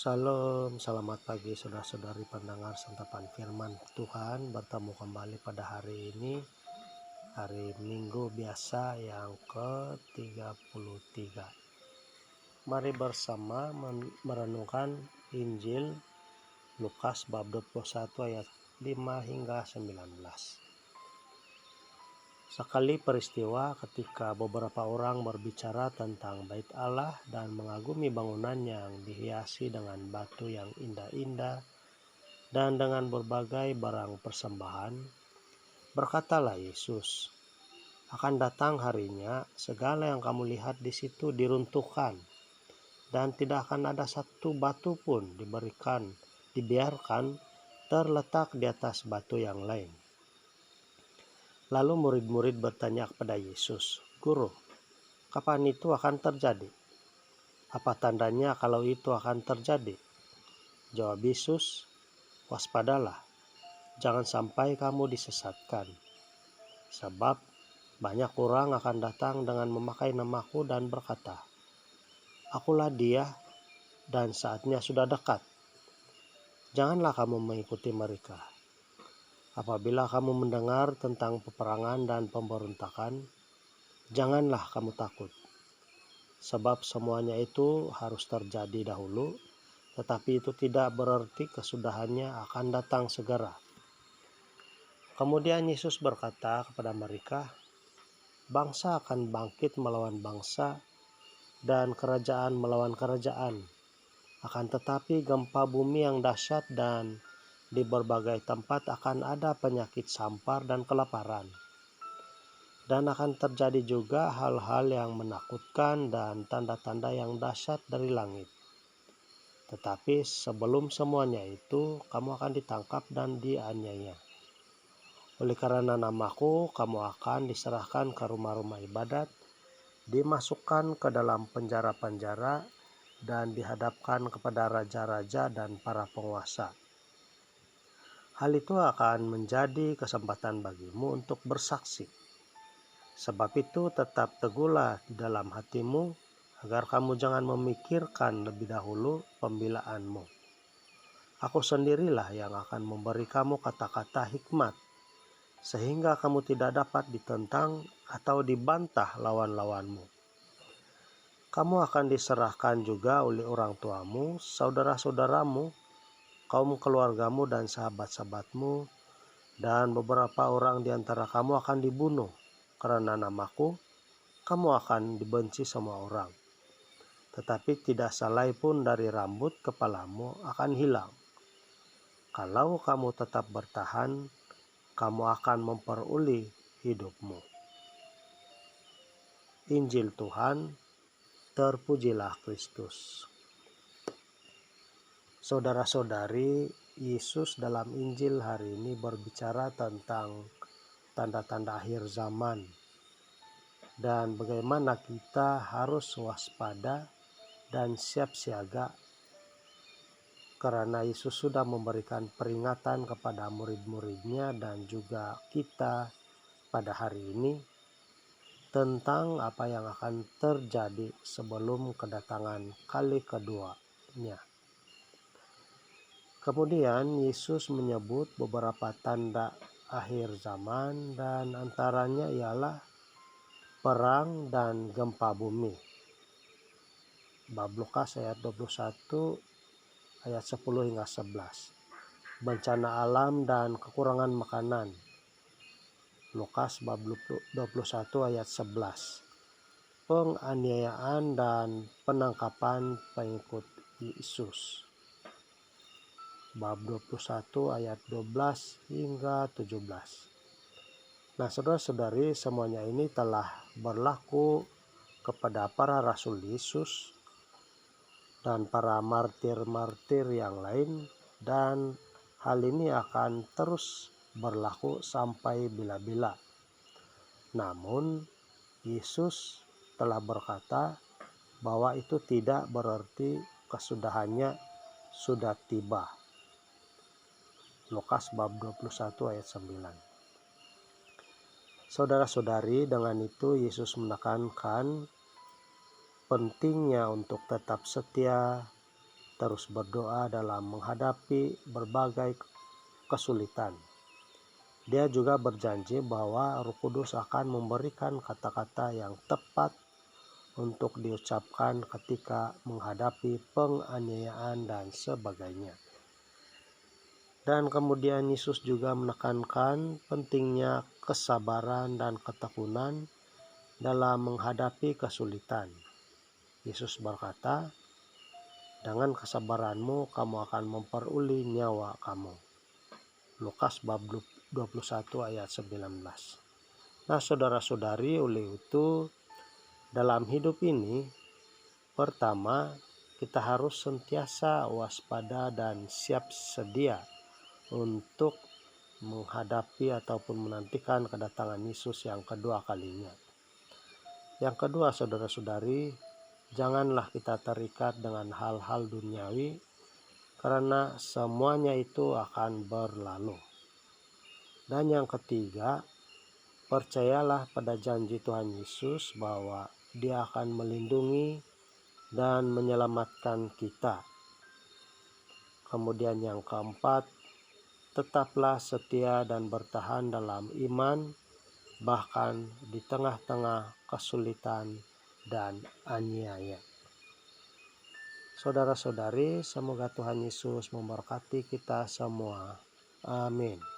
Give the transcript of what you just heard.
Salam, selamat pagi saudara-saudari pendengar santapan firman Tuhan. Bertemu kembali pada hari ini, hari Minggu biasa yang ke-33. Mari bersama merenungkan Injil Lukas bab 21 ayat 5 hingga 19. Sekali peristiwa ketika beberapa orang berbicara tentang bait Allah dan mengagumi bangunan yang dihiasi dengan batu yang indah-indah dan dengan berbagai barang persembahan, berkatalah Yesus, "Akan datang harinya segala yang kamu lihat di situ diruntuhkan, dan tidak akan ada satu batu pun dibiarkan terletak di atas batu yang lain." Lalu murid-murid bertanya kepada Yesus, "Guru, kapan itu akan terjadi? Apa tandanya kalau itu akan terjadi?" Jawab Yesus, "Waspadalah, jangan sampai kamu disesatkan. Sebab banyak orang akan datang dengan memakai namaku dan berkata, 'Akulah dia,' dan saatnya sudah dekat. Janganlah kamu mengikuti mereka. Apabila kamu mendengar tentang peperangan dan pemberontakan, janganlah kamu takut. Sebab semuanya itu harus terjadi dahulu, tetapi itu tidak berarti kesudahannya akan datang segera." Kemudian Yesus berkata kepada mereka, "Bangsa akan bangkit melawan bangsa dan kerajaan melawan kerajaan. Akan tetapi gempa bumi yang dahsyat dan di berbagai tempat akan ada penyakit sampar dan kelaparan. Dan akan terjadi juga hal-hal yang menakutkan dan tanda-tanda yang dahsyat dari langit. Tetapi sebelum semuanya itu, kamu akan ditangkap dan dianiaya. Oleh karena namaku, kamu akan diserahkan ke rumah-rumah ibadat, dimasukkan ke dalam penjara-penjara, dan dihadapkan kepada raja-raja dan para penguasa. Hal itu akan menjadi kesempatan bagimu untuk bersaksi. Sebab itu tetap teguhlah di dalam hatimu, agar kamu jangan memikirkan lebih dahulu pembelaanmu. Aku sendirilah yang akan memberi kamu kata-kata hikmat, sehingga kamu tidak dapat ditentang atau dibantah lawan-lawanmu. Kamu akan diserahkan juga oleh orang tuamu, saudara-saudaramu, kaum keluargamu dan sahabat-sahabatmu, dan beberapa orang di antara kamu akan dibunuh. Karena namaku, kamu akan dibenci semua orang. Tetapi tidak salai pun dari rambut kepalamu akan hilang. Kalau kamu tetap bertahan, kamu akan memperoleh hidupmu." Injil Tuhan, terpujilah Kristus. Saudara-saudari, Yesus dalam Injil hari ini berbicara tentang tanda-tanda akhir zaman dan bagaimana kita harus waspada dan siap siaga, karena Yesus sudah memberikan peringatan kepada murid-muridnya dan juga kita pada hari ini tentang apa yang akan terjadi sebelum kedatangan kali keduanya. Kemudian Yesus menyebut beberapa tanda akhir zaman, dan antaranya ialah perang dan gempa bumi. Bab Lukas ayat 21 ayat 10 hingga 11. Bencana alam dan kekurangan makanan. Lukas bab 21 ayat 11. Penganiayaan dan penangkapan pengikut Yesus. Bab 21 ayat 12 hingga 17. Nah, saudara-saudari, semuanya ini telah berlaku kepada para rasul Yesus dan para martir-martir yang lain, dan hal ini akan terus berlaku sampai bila-bila. Namun, Yesus telah berkata bahwa itu tidak berarti kesudahannya sudah tiba. Lukas bab 21 ayat 9. Saudara-saudari, dengan itu Yesus menekankan pentingnya untuk tetap setia terus berdoa dalam menghadapi berbagai kesulitan. Dia juga berjanji bahwa Roh Kudus akan memberikan kata-kata yang tepat untuk diucapkan ketika menghadapi penganiayaan dan sebagainya. Dan kemudian Yesus juga menekankan pentingnya kesabaran dan ketekunan dalam menghadapi kesulitan. Yesus berkata, "Dengan kesabaranmu kamu akan memperoleh nyawa kamu." Lukas bab 21 ayat 19. Nah, saudara-saudari, oleh itu dalam hidup ini, pertama, kita harus sentiasa waspada dan siap sedia untuk menghadapi ataupun menantikan kedatangan Yesus yang kedua kalinya. Yang kedua, saudara-saudari, janganlah kita terikat dengan hal-hal duniawi, karena semuanya itu akan berlalu. Dan yang ketiga, percayalah pada janji Tuhan Yesus bahwa Dia akan melindungi dan menyelamatkan kita. Kemudian yang keempat, tetaplah setia dan bertahan dalam iman, bahkan di tengah-tengah kesulitan dan aniaya. Saudara-saudari, semoga Tuhan Yesus memberkati kita semua. Amin.